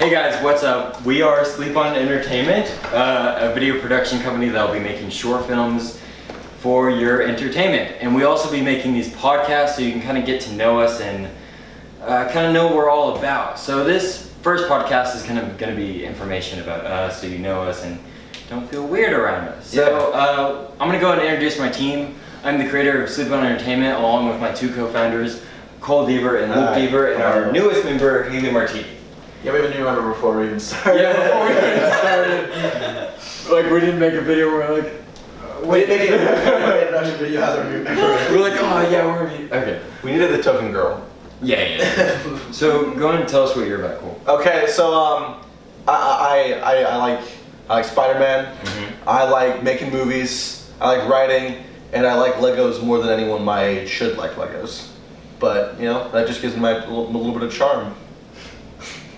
Hey guys, what's up? We are Sleep On Entertainment, a video production company that will be making short films for your entertainment. And we also be making these podcasts so you can kind of get to know us and kind of know what we're all about. So this first podcast is kind of going to be information about us so you know us and don't feel weird around us. So I'm going to go ahead and introduce my team. I'm the creator of Sleep On Entertainment along with my two co-founders, Cole Deaver and Luke Deaver, and our newest member, Haley Martini. Yeah, we have a new member before we even started. Yeah, before we even started. Like, we didn't make a video where we're like, we didn't make an introduction video as our new member. we're like, oh yeah, we're okay. We needed the token girl. Yeah. So go ahead and tell us what you're about, Cole. Okay, so I like Spider-Man. Mm-hmm. I like making movies. I like writing, and I like Legos more than anyone my age should like Legos. But you know, that just gives me a little bit of charm.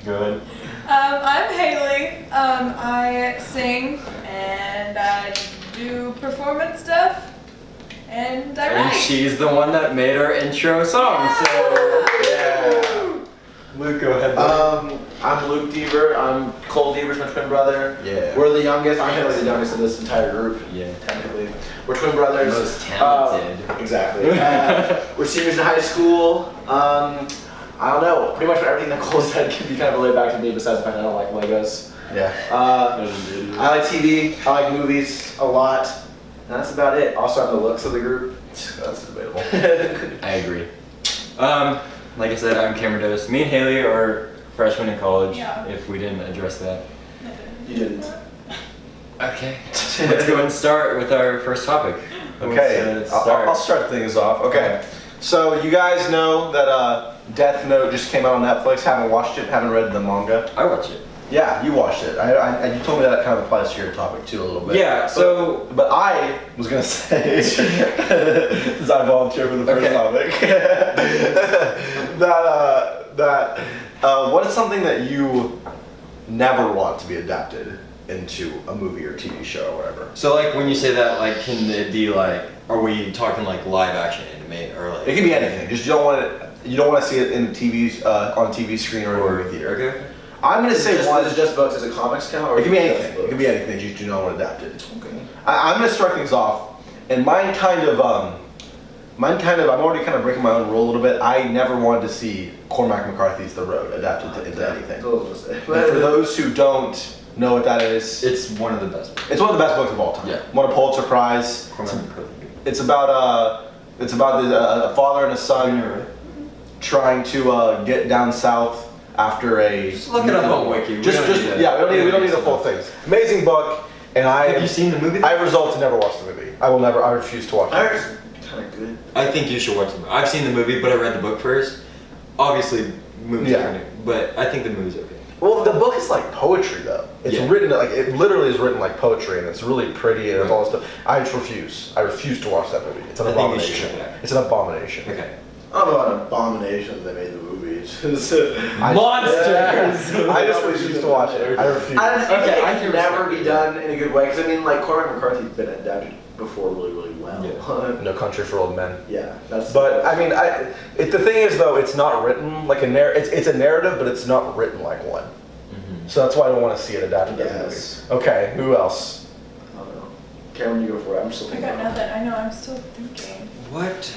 Good. I'm Haley. I sing and I do performance stuff and I And write. she's the one that made our intro song, so Yeah. Luke, go ahead. buddy. I'm Luke Deaver. I'm Cole Deaver's my twin brother. Yeah. We're the youngest. I'm really the youngest of this entire group. Yeah. Technically, we're twin brothers. Most talented. Exactly. We're seniors in high school. I don't know. Pretty much everything that Cole said can be kind of relayed back to me. Besides the fact that I don't like Legos. Yeah. I like TV. I like movies a lot. And that's about it. Also, I'm the looks of the group. That's debatable. I agree. Like I said, I'm Cameron Dose. Me and Haley are freshmen in college, Yeah. if we didn't address that. You didn't. Okay. Let's go and start with our first topic. Who Okay, wants to start? I'll start things off. Okay, so you guys know that Death Note just came out on Netflix. Haven't watched it, haven't read the manga. I watch it. Yeah, you watched it. You told me that kind of applies to your topic too a little bit. Yeah, so But I was gonna say, since I volunteered for the first Okay. topic, what is something that you never want to be adapted into a movie or TV show or whatever? So like when you say that, like can it be like, are we talking like live action anime or like? It can be anything. Just you don't want it. You don't want to see it in the TV's on a TV screen or in a movie theater. Okay. I'm gonna say one. Is it just books? Is it comics count? Or It can be is just anything. It books? can be anything that you do not want adapted. Okay. I'm gonna start things off, and mine kind of. I'm already kind of breaking my own rule a little bit. I never wanted to see Cormac McCarthy's The Road adapted into anything. That's what I was gonna say. And for those who don't know what that is, It's one of the best. it's one of the best books of all time. Yeah. Won a Pulitzer Prize. It's about a father and a son trying to get down south after a. Just look it up on Wiki. We We don't need the full things. Amazing book, and Have you seen the movie? I resolved to never watch the movie. I refuse to watch I it. heard it's kind of good. I think you should watch the movie. I've seen the movie, but I read the book first. Obviously, movies Yeah. are new, but I think the movie's okay. Well, the book is like poetry, though. It's Yeah. written like it literally is written like poetry, and it's really pretty and it's all this stuff. I just refuse. I refuse to watch that movie. It's an I think you should abomination. check it out. It's an abomination. Okay. I don't know about abominations they made the movie. It's just, Monsters! I just refuse to watch it. I refuse. I just Okay, think I it can can never respect be it. done in a good way. Because I mean, like Cormac McCarthy's been adapted before really, really well. No Country for Old Men. Yeah, that's. But I mean, the thing is though, it's not written like a it's a narrative, but it's not written like one. So that's why I don't want to see it adapted as a Yes. movie. Okay, who else? I don't know. Cameron, you go for it. I'm still I thinking. got about it. nothing. I know. I'm still thinking. What?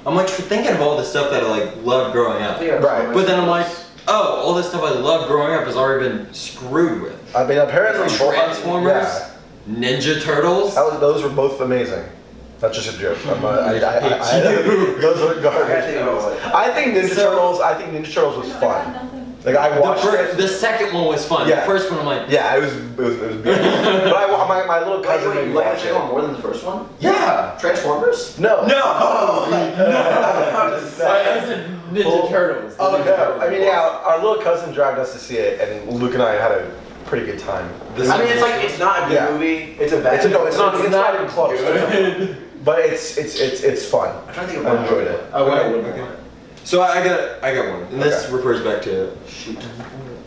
I'm like thinking of all the stuff that I like loved growing up. Right. But then I'm like, oh, all this stuff I loved growing up has already been screwed with. I mean, apparently Transformers, Yeah. Ninja Turtles. Those were both amazing. That's just a joke. You. Those were I garbage. think about it. I think Ninja Turtles was I got fun. nothing. Like I watched The it. second one was fun. Yeah. The first one I'm like, Yeah, it was beautiful. But my little cousin made Wait, me you like watch the second one it. more than the first one? yeah. Transformers? No. No. Just I saying. said Ninja Turtles. Oh Ninja no! Turtles. I mean, yeah, our little cousin dragged us to see it, and Luke and I had a pretty good time. I mean, it's like, it's not a good Yeah. movie. It's a bad It's not even close. good. But it's fun. I'm trying to think of I one. enjoyed it. Oh, wait, Okay, wait, okay. wait. So I got one, and this Okay. refers back to Shoot.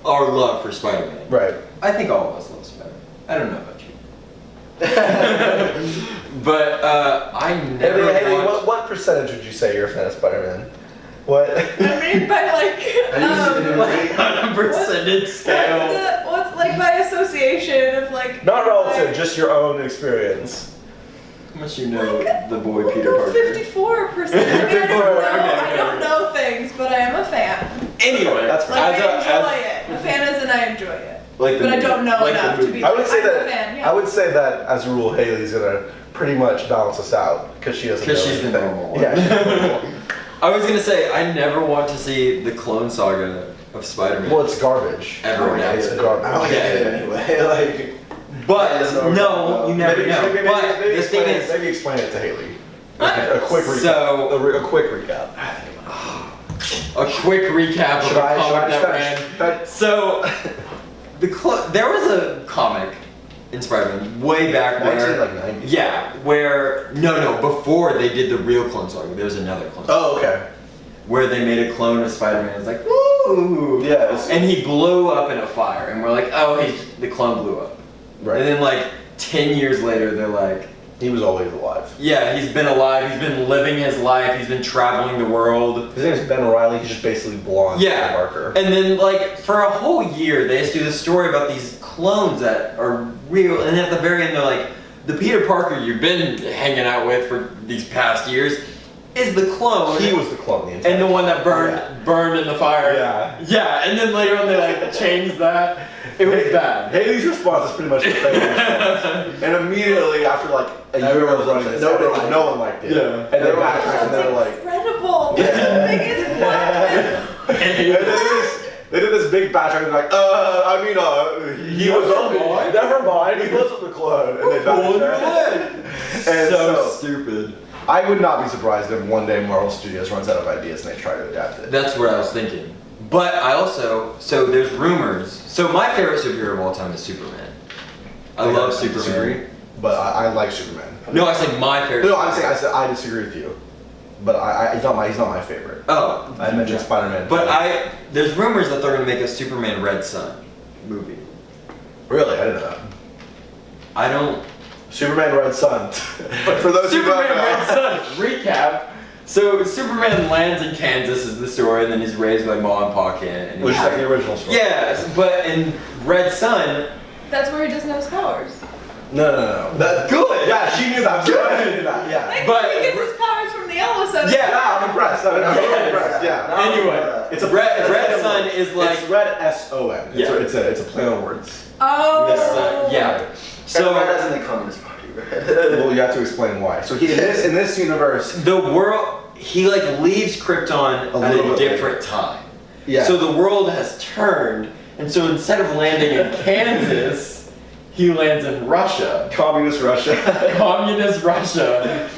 our love for Spider-Man. Right. I think all of us love Spider-Man. I don't know about you. But I never Haley, watched... what percentage would you say you're a fan of Spider-Man? What? I mean, mean by like? Like on a percentage scale. What's like by association of like? Not relative, just your own experience. How much you know the boy Peter Parker? 54%. I mean, I Okay. don't know things, but I am a fan. Anyway, That's Like I enjoy it. A fan is and I enjoy it. like But I don't know like the enough to movie. be I like, would say I'm a that. fan, yeah. I would say that as a rule, Haley's gonna pretty much balance us out because she doesn't. 'Cause know she's the anything. normal one. Yeah. She's the normal one. I was gonna say I never want to see the Clone Saga of Spider-Man. Well, it's garbage. Ever It's adapted. garbage. I don't get it anyway. Like, But Yeah, that's no, you never Maybe, know. maybe, But maybe the thing explain it, is, maybe explain it to Haley. okay, A quick recap. so a quick recap. a quick recap of Should a I? comic that Should ran. I? So there was a comic in Spider-Man way back where 1990s. yeah, where no, before they did the real Clone Saga, there was another Clone Saga Oh, okay. where they made a clone of Spider-Man. It's like woo, Yeah. It's, and he blew up in a fire, and we're like, oh, the clone blew up. right. And then like 10 years later, they're like, He was always alive. yeah, he's been alive, he's been living his life, he's been traveling the world. His name is Ben O'Reilly. He's just basically blonde. Yeah. Peter Parker. And then like for a whole year, they just do this story about these clones that are real, and at the very end, they're like, the Peter Parker you've been hanging out with for these past years is the clone. He was the clone. The entire and the one that burned Yeah. burned in the fire. Yeah. Yeah, and then later on they like changed that. It was bad. Haley's response is pretty much the same response. And immediately after like a year Everyone of running this, nobody liked no one liked it. Yeah. And they backtracked and they were like, incredible. Yeah. The biggest plot. they did this big backtrack and they're like, he was on never mind, he wasn't the clone. And they backtracked. And so stupid. I would not be surprised if one day Marvel Studios runs out of ideas and they try to adapt it. That's what I was thinking. But I also, so there's rumors. So my favorite superhero of all time is Superman. I love Superman. Disagree, but I like Superman. No, I said my favorite. No, I disagree with you. But he's not my favorite. Oh, I mentioned Spider-Man. but there's rumors that they're gonna make a Superman Red Sun movie. Really, I didn't know that. I don't. Superman Red Sun. For those who Superman don't know. Red Sun recap. So Superman lands in Kansas is the story, and then he's raised by Ma and Pa Kent. And Which is he's- like the original story. Yes, but in Red Sun, That's where he doesn't have his powers. No. That, good. yeah, she knew that. She knew that. Yeah. Like, But- he gets his powers from the yellow sun. Yeah. I'm impressed. I'm Yes. impressed. Yeah. Anyway, It's a Red Sun is like it's red S-O-N. Yeah. It's a play on words. Oh. the sun. Yeah. so So red as in the Communist Party, right? Well, you have to explain why. So in this universe, the world, he like leaves Krypton A at little a bit different time. yeah. So the world has turned, and so instead of landing in Kansas, he lands in Russia. Communist Russia. Communist Russia.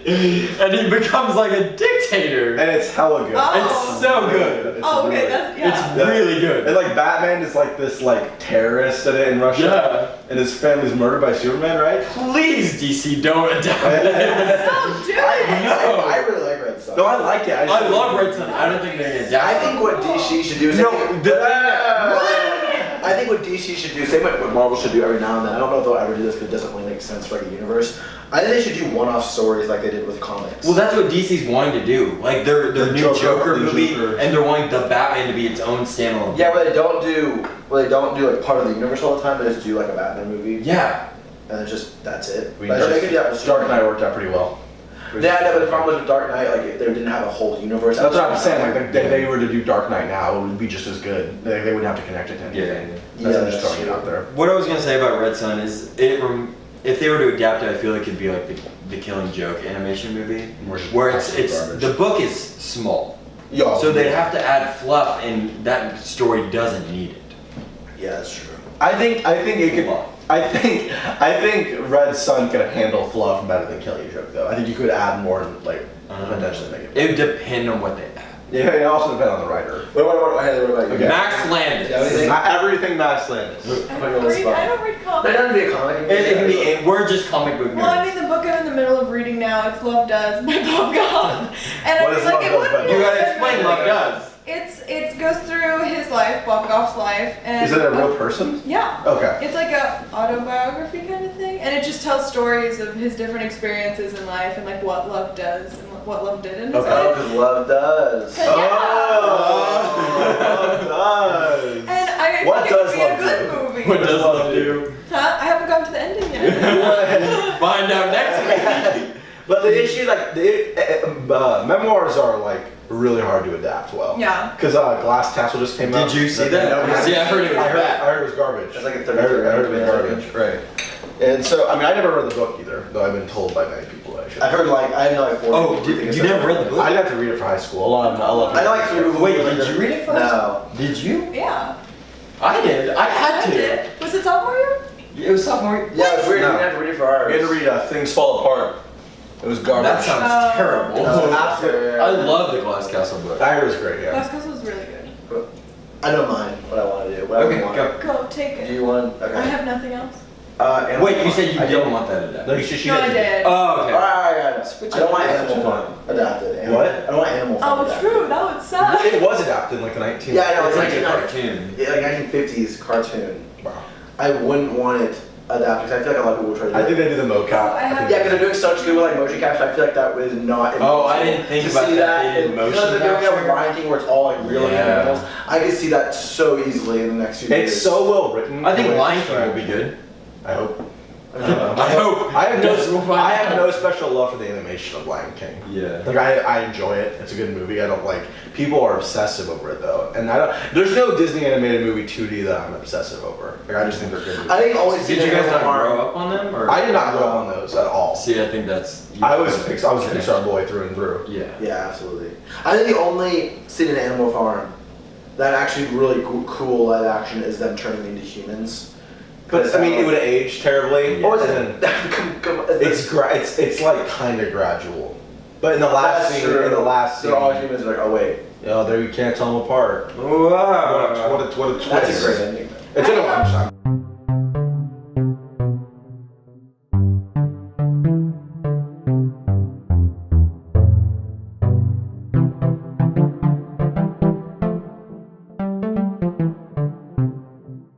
And he becomes like a dictator. And it's hella good. Oh. It's so good. It's Oh, okay, really- that's yeah. It's really good. And like Batman is like this like terrorist in it in Russia. Yeah. And his family's murdered by Superman, right? Please, DC, don't adapt this. Don't do it. I really like Red Sun. No, I like it. I love Red Sun. I don't think they're gonna adapt I it. think what DC should do is No, the thing I think what DC should do, same like what Marvel should do every now and then. I don't know if they'll ever do this because it doesn't really make sense for like a universe. I think they should do one-off stories like they did with comics. Well, that's what DC's wanting to do. Like their The new Joker- Joker the movie, Joker. and they're wanting the Batman to be its own standalone. yeah, but they don't do like part of the universe all the time. They just do like a Batman movie, Yeah. and it's just that's it. We But Dark, they could do that with Dark Knight worked out pretty well. Yeah, no, but the problem with Dark Knight, like they didn't have a whole universe. That's what I'm saying. Like, if they were to do Dark Knight now, it would be just as good. They wouldn't have to connect it to anything. Yeah. That's Yeah, I'm just that's throwing it true. out there. What I was gonna say about Red Sun is if they were to adapt it, I feel like it'd be like the Killing Joke animation movie, where it's garbage. the book is small, Yeah. so they'd have to add fluff, and that story doesn't need it. Yeah, that's true. I think it could. Fluff. I think Red Sun could handle fluff better than Killing Joke though. I think you could add more and like potentially make it. It would depend on what they add. Yeah, it also depends on the writer. What about you? Okay. Max Landis. Yeah, what do you think? Not everything Max Landis. I don't read It comics. doesn't be a comic. It can be. We're just comic book nerds. Well, I mean, the book I'm in the middle of reading now, it's Love Does by Bob Goff. And What I is feel like Love it Does wouldn't by be you Bob gotta like explain a- Love Does. It's goes through his life, Bob Goff's life, and Is it a real person? Yeah. Okay. It's like a autobiography kind of thing, and it just tells stories of his different experiences in life and like what love does and what love did in his Oh, life. because love does. Yeah. Love does. And I What think it would does be a love good do? movie. What does love do? Huh? I haven't gotten to the ending yet. Find out next week. But the issue, like, memoirs are like really hard to adapt well. Yeah. Because Glass Castle just came out. Did you see that? See, I heard it was I bad. heard it was garbage. It's like a I heard it was 33 garbage, right? And so, I mean, I never read the book either, though I've been told by many people that I should. I heard like I know like 4 Oh, people think it's you like- never read the book? I got to read it for high school. A lot of I know like 3 people. Wait, who, like, did you read it first? No. Did you? Yeah. I did. I had I to. did. Was it sophomore year? It was sophomore. Yeah, it's weird. No. You didn't have to read it for ours. We had to read Things Fall Apart. It was garbage. That sounds Oh. terrible. No, after. I love the Glass Castle book. I heard it was great, yeah. Glass Castle was really good. I don't mind what I want to do. What I Okay, want. go. Go, take Do it. you want? Okay. I have nothing else. Animal Wait, you Farm. said you I didn't don't want that adapted. No, she No, I did. Oh, Alright, okay. alright, Switch I don't it. want Switch Animal it. Farm adapted. What? I don't want Animal Farm Oh, adapted. true. That would suck. It was adapted in like the 19th. Yeah, I know. It's like a 1990 cartoon. Yeah, like 1950s cartoon. Wow. I wouldn't want it adapted because I feel like a lot of people try to do I think they do the mocap. Oh, I have- think Yeah, because they're doing such good with like motion capture. I feel like that was not. Oh, I didn't think to about see that. They did and, motion you know, they're doing that with capture? Lion King where it's all like real Yeah. animals. I could see that so easily in the next few years. It's so well written. I think the way Lion it's King will described. be good. I hope. I hope. I have Guess we'll no. find I have out. no special love for the animation of Lion King. Yeah. Like I enjoy it. It's a good movie. I don't like. People are obsessive over it though, and I don't. There's no Disney animated movie 2D that I'm obsessive over. Like I just think they're good. Movies. I think only see Did you guys not Animal Farm. grow up on them? Or? I did not grow up on those at all. See, I think that's. I was a Pixar boy through and through. Yeah. Yeah, absolutely. I think the only scene in Animal Farm that actually really cool live action is them turning into humans. But I mean, it would have aged terribly. Yeah. Or is and then it? it's like kind of gradual. But in the last That's scene, true. in the last scene, They're all humans. Like, oh wait, there you can't tell them apart. Wow. What a that's twist. a great ending. It's in a one shot.